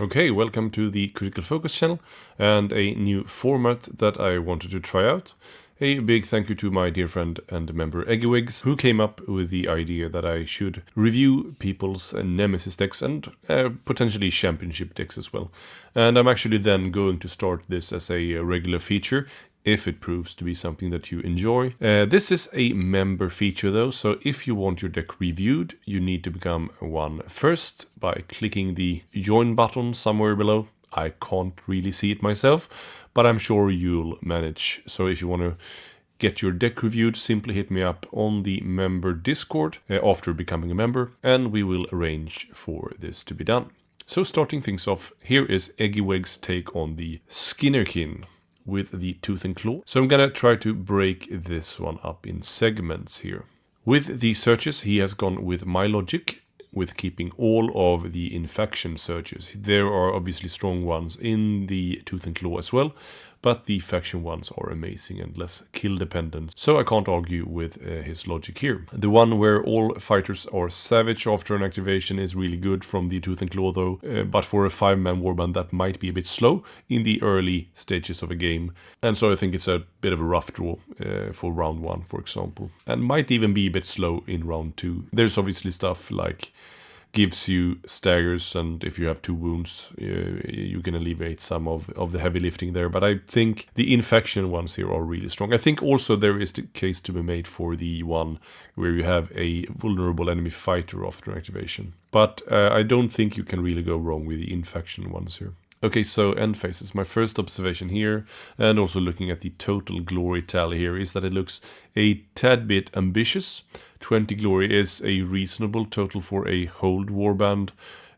Okay, welcome to the Critical Focus channel and a new format that I wanted to try out. A big thank you to my dear friend and member Eggiwegs, who came up with the idea that I should review people's Nemesis decks and potentially championship decks as well. And I'm actually then going to start this as a regular feature, if it proves to be something that you enjoy. This is a member feature though, so if you want your deck reviewed, you need to become one first by clicking the join button somewhere below. I can't really see it myself, but I'm sure you'll manage. So if you want to get your deck reviewed, simply hit me up on the member Discord after becoming a member, and we will arrange for this to be done. So starting things off, here is Eggiwegs' take on the Skinnerkin with the Tooth and Claw. So I'm gonna try to break this one up in segments here. With the searches, he has gone with my logic, with keeping all of the infection searches. There are obviously strong ones in the Tooth and Claw as well, but the faction ones are amazing and less kill dependent, so I can't argue with his logic here. The one where all fighters are savage after an activation is really good from the Tooth and Claw though, but for a 5-man warband that might be a bit slow in the early stages of a game, and so I think it's a bit of a rough draw for round 1, for example, and might even be a bit slow in round 2. There's obviously stuff like gives you staggers, and if you have 2 wounds, you can alleviate some of the heavy lifting there. But I think the infection ones here are really strong. I think also there is the case to be made for the one where you have a vulnerable enemy fighter after activation. But I don't think you can really go wrong with the infection ones here. Okay, so end phases. My first observation here, and also looking at the total glory tally here, is that it looks a tad bit ambitious. 20 glory is a reasonable total for a hold warband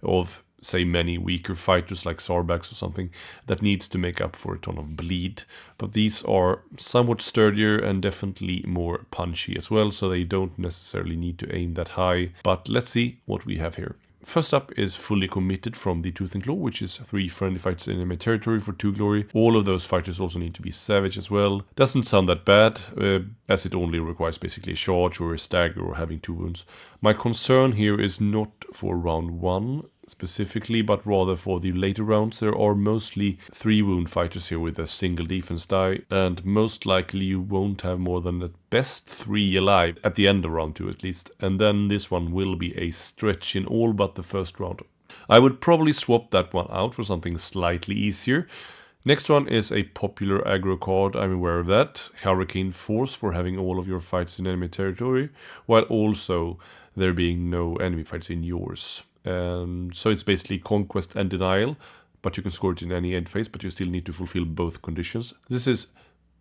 of, say, many weaker fighters like Sarbax or something that needs to make up for a ton of bleed. But these are somewhat sturdier and definitely more punchy as well, so they don't necessarily need to aim that high. But let's see what we have here. First up is Fully Committed from the Tooth and Claw, which is 3 friendly fighters in enemy territory for 2 glory. All of those fighters also need to be savage as well. Doesn't sound that bad, as it only requires basically a charge or a stagger or having 2 wounds. My concern here is not for round 1 specifically, but rather for the later rounds. There are mostly 3 wound fighters here with a single defense die, and most likely you won't have more than at best 3 alive at the end of round 2 at least, and then this one will be a stretch in all but the first round. I would probably swap that one out for something slightly easier. Next one is a popular aggro card, I'm aware of that. Hurricane Force for having all of your fights in enemy territory, while also there being no enemy fights in yours. So it's basically Conquest and Denial, but you can score it in any end phase, but you still need to fulfill both conditions. This is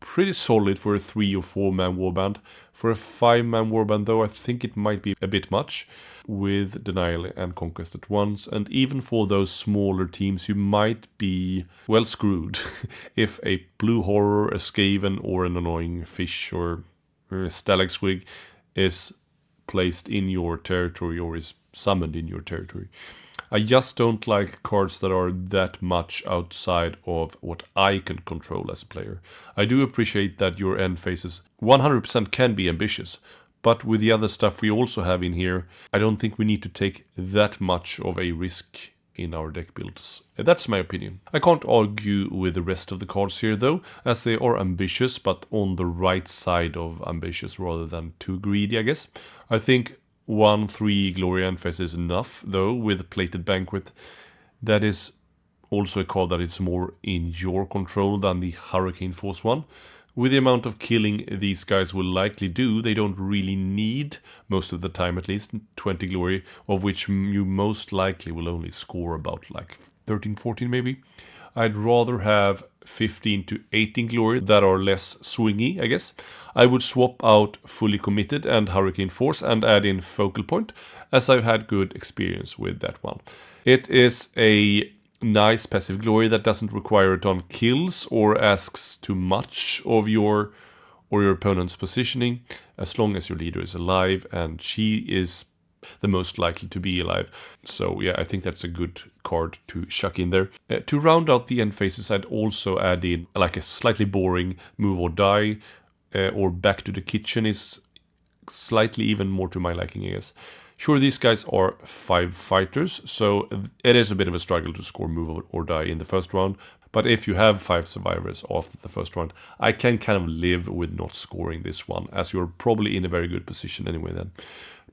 pretty solid for a 3 or 4-man warband. For a 5-man warband though, I think it might be a bit much with Denial and Conquest at once, and even for those smaller teams you might be well screwed if a Blue Horror, a Skaven, or an annoying fish or a Stalag Squig is placed in your territory or is summoned in your territory. I just don't like cards that are that much outside of what I can control as a player. I do appreciate that your end phases 100% can be ambitious, but with the other stuff we also have in here, I don't think we need to take that much of a risk in our deck builds. That's my opinion. I can't argue with the rest of the cards here though, as they are ambitious, but on the right side of ambitious rather than too greedy, I guess. I think 1-3 glory end phase is enough though with Plated Banquet. That is also a card that is more in your control than the Hurricane Force one. With the amount of killing these guys will likely do, they don't really need, most of the time at least, 20 glory, of which you most likely will only score about like 13-14 maybe. I'd rather have 15 to 18 glory that are less swingy, I guess. I would swap out Fully Committed and Hurricane Force and add in Focal Point, as I've had good experience with that one. It is a nice passive glory that doesn't require a ton of kills or asks too much of your or your opponent's positioning, as long as your leader is alive, and she is the most likely to be alive. So yeah, I think that's a good card to chuck in there. To round out the end phases, I'd also add in like a slightly boring Move or Die, or Back to the Kitchen is slightly even more to my liking, I guess. Sure, these guys are 5 fighters, so it is a bit of a struggle to score move or die in the first round. But if you have 5 survivors after the first round, I can kind of live with not scoring this one, as you're probably in a very good position anyway then.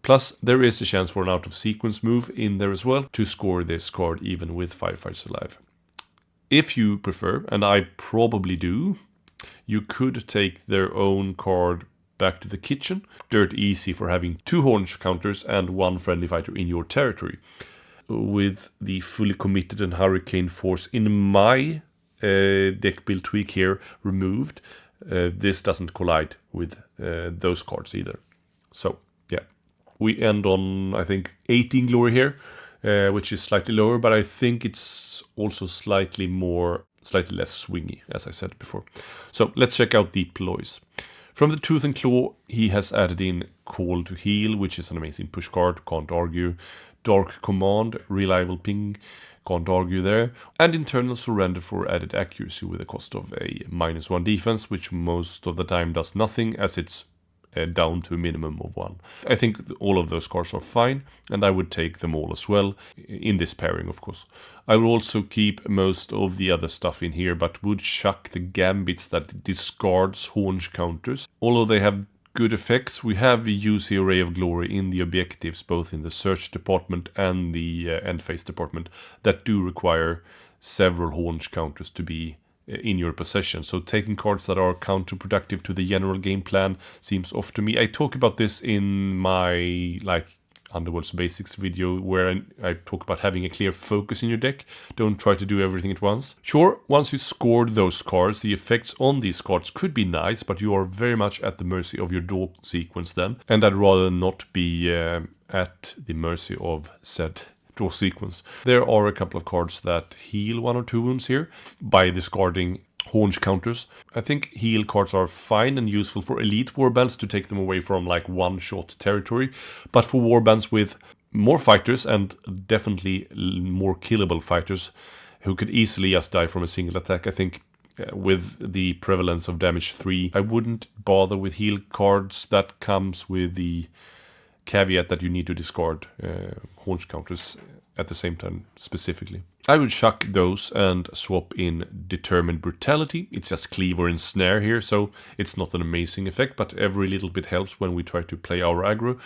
Plus, there is a chance for an out-of-sequence move in there as well to score this card even with 5 fights alive. If you prefer, and I probably do, you could take their own card back to the kitchen. Dirt easy for having 2 Horns counters and 1 friendly fighter in your territory. With the fully committed and Hurricane Force in my deck build tweak here removed, this doesn't collide with those cards either. So, yeah. We end on, I think, 18 glory here, which is slightly lower, but I think it's also slightly less swingy, as I said before. So, let's check out the Ploys. From the Tooth and Claw, he has added in Call to Heal, which is an amazing push card, can't argue. Dark Command, reliable ping, can't argue there. And Internal Surrender for added accuracy with a cost of a -1 defense, which most of the time does nothing, as it's down to a minimum of 1. I think all of those cards are fine, and I would take them all as well, in this pairing of course. I will also keep most of the other stuff in here, but would chuck the Gambits that discards Horns counters. Although they have good effects, we have use the Array of Glory in the objectives, both in the search department and the end phase department, that do require several Horns counters to be in your possession. So taking cards that are counterproductive to the general game plan seems off to me. I talk about this in my Underworlds Basics video, where I talk about having a clear focus in your deck. Don't try to do everything at once. Sure, once you scored those cards, the effects on these cards could be nice, but you are very much at the mercy of your draw sequence then. And I'd rather not be at the mercy of said draw sequence. There are a couple of cards that heal 1 or 2 wounds here by discarding Horns counters. I think heal cards are fine and useful for elite warbands to take them away from one-shot territory, but for warbands with more fighters and definitely more killable fighters who could easily just die from a single attack, I think with the prevalence of damage 3, I wouldn't bother with heal cards. That comes with the caveat that you need to discard Horns counters at the same time specifically. I would chuck those and swap in Determined Brutality. It's just Cleave or Ensnare here, so it's not an amazing effect, but every little bit helps when we try to play our aggro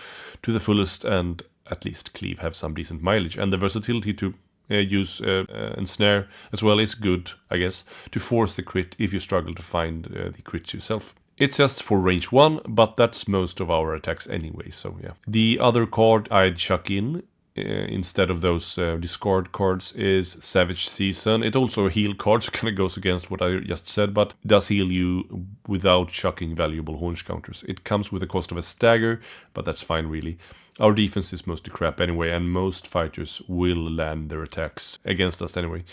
to the fullest, and at least Cleave have some decent mileage. And the versatility to use Ensnare as well is good, I guess, to force the crit if you struggle to find the crits yourself. It's just for range 1, but that's most of our attacks anyway, so yeah. The other card I'd chuck in instead of those discard cards is Savage Season. It also a heal card, so kind of goes against what I just said, but does heal you without chucking valuable Horns counters. It comes with the cost of a stagger, but that's fine really. Our defense is mostly crap anyway, and most fighters will land their attacks against us anyway.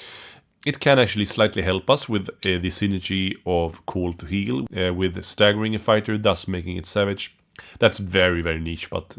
It can actually slightly help us with the synergy of Call to Heal, with staggering a fighter, thus making it savage. That's very, very niche, but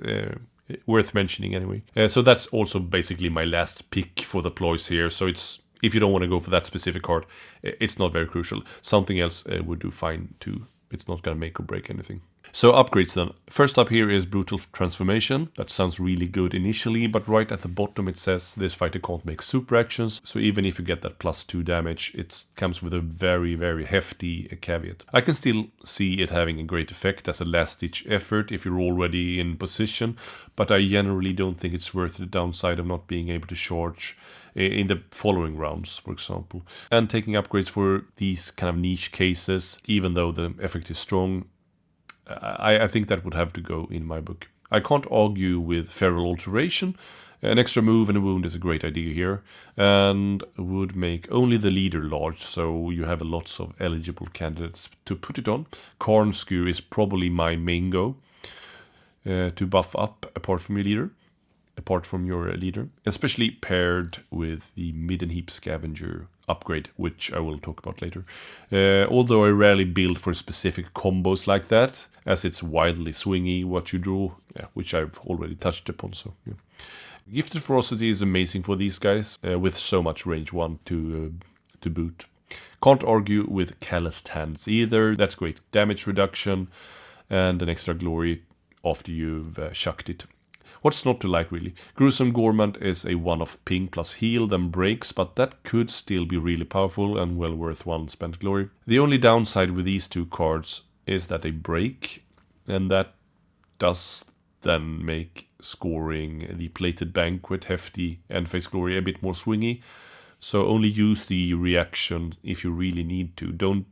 worth mentioning anyway. So that's also basically my last pick for the Ploys here. So it's, if you don't want to go for that specific card, it's not very crucial. Something else would do fine too. It's not going to make or break anything. So upgrades then. First up here is Brutal Transformation. That sounds really good initially, but right at the bottom it says this fighter can't make super actions. So even if you get that +2 damage, it comes with a very, very hefty caveat. I can still see it having a great effect as a last-ditch effort if you're already in position, but I generally don't think it's worth the downside of not being able to charge in the following rounds, for example. And taking upgrades for these kind of niche cases, even though the effect is strong, I think that would have to go in my book. I can't argue with Feral Alteration. An extra move and a wound is a great idea here, and would make only the leader large, so you have lots of eligible candidates to put it on. Karn Skewer is probably my main go to buff up apart from your leader, especially paired with the Midden Heap Scavenger upgrade, which I will talk about later. Although I rarely build for specific combos like that, as it's wildly swingy what you draw, which I've already touched upon. So yeah. Gifted Ferocity is amazing for these guys, with so much range 1 to boot. Can't argue with Calloused Hands either. That's great damage reduction and an extra glory after you've chucked it. What's not to like really? Gruesome Gormand is a one-off ping plus heal, then breaks, but that could still be really powerful and well worth one spent glory. The only downside with these two cards is that they break, and that does then make scoring the Plated Banquet, Hefty, and Face Glory a bit more swingy. So only use the reaction if you really need to. Don't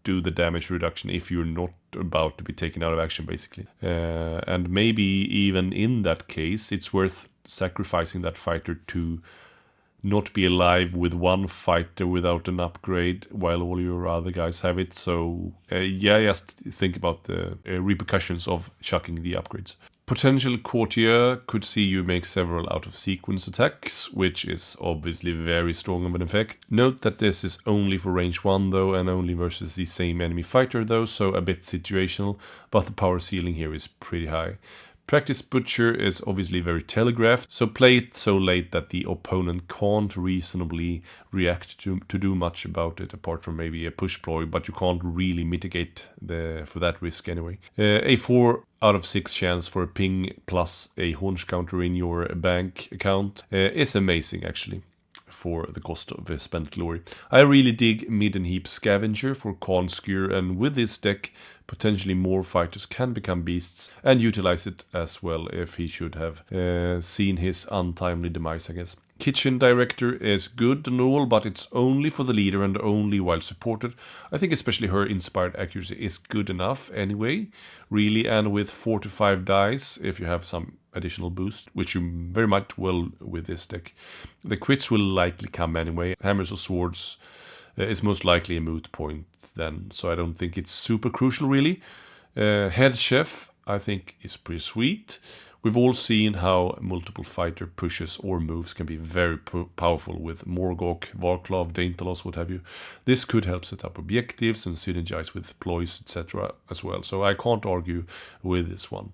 do the damage reduction if you're not about to be taken out of action, basically. And maybe even in that case, it's worth sacrificing that fighter to not be alive with one fighter without an upgrade while all your other guys have it. So yeah, just think about the repercussions of chucking the upgrades. Potential Courtier could see you make several out-of-sequence attacks, which is obviously very strong of an effect. Note that this is only for range 1 though, and only versus the same enemy fighter though, so a bit situational, but the power ceiling here is pretty high. Practice Butcher is obviously very telegraphed, so play it so late that the opponent can't reasonably react to do much about it, apart from maybe a push ploy, but you can't really mitigate for that risk anyway. A 4 out of 6 chance for a ping plus a haunch counter in your bank account is amazing actually, for the cost of a spent glory. I really dig Midden Heap Scavenger for Conscure, and with this deck, potentially more fighters can become beasts and utilize it as well if he should have seen his untimely demise, I guess. Kitchen Director is good and all, but it's only for the leader and only while supported. I think especially her Inspired Accuracy is good enough anyway, really, and with 4 to 5 dice, if you have some additional boost, which you very much will with this deck. The crits will likely come anyway. Hammers or Swords is most likely a moot point then, so I don't think it's super crucial really. Head Chef, I think, is pretty sweet. We've all seen how multiple fighter pushes or moves can be very powerful with Morgok, Varklav, Daintalos, what have you. This could help set up objectives and synergize with ploys, etc. as well. So I can't argue with this one,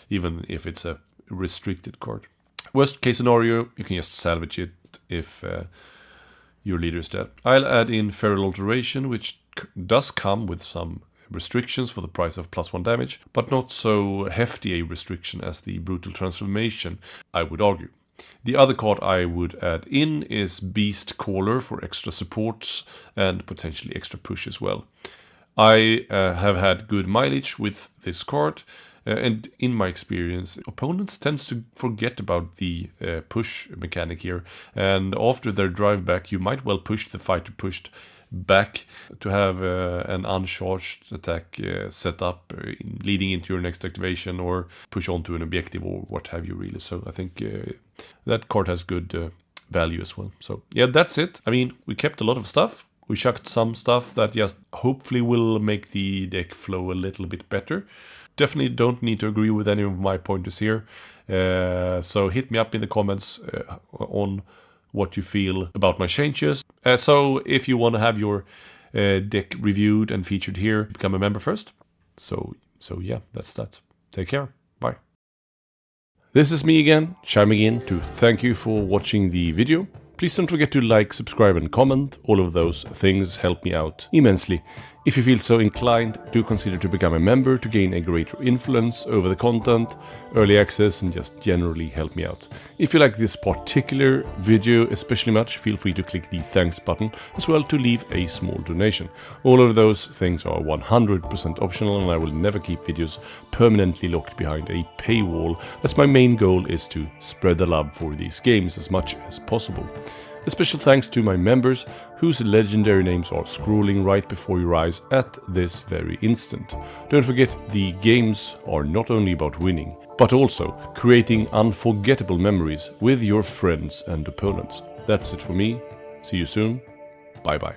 even if it's a restricted card. Worst case scenario, you can just salvage it if your leader is dead. I'll add in Feral Alteration, which does come with some restrictions for the price of +1 damage, but not so hefty a restriction as the Brutal Transformation, I would argue. The other card I would add in is Beast Caller for extra supports and potentially extra push as well. I have had good mileage with this card, and in my experience, opponents tend to forget about the push mechanic here, and after their drive back, you might well push the fighter pushed back to have an uncharged attack set up leading into your next activation, or push onto an objective or what have you really. So I think that card has good value as well. So yeah, that's it. I mean, we kept a lot of stuff. We chucked some stuff that just hopefully will make the deck flow a little bit better. Definitely don't need to agree with any of my pointers here. So hit me up in the comments on what you feel about my changes. So if you want to have your deck reviewed and featured here, become a member first. So yeah, that's that. Take care. Bye. This is me again, chiming in to thank you for watching the video. Please don't forget to like, subscribe and comment. All of those things help me out immensely. If you feel so inclined, do consider to become a member to gain a greater influence over the content, early access, and just generally help me out. If you like this particular video especially much, feel free to click the thanks button as well to leave a small donation. All of those things are 100% optional, and I will never keep videos permanently locked behind a paywall, as my main goal is to spread the love for these games as much as possible. A special thanks to my members, whose legendary names are scrolling right before your eyes at this very instant. Don't forget, the games are not only about winning, but also creating unforgettable memories with your friends and opponents. That's it for me. See you soon. Bye bye.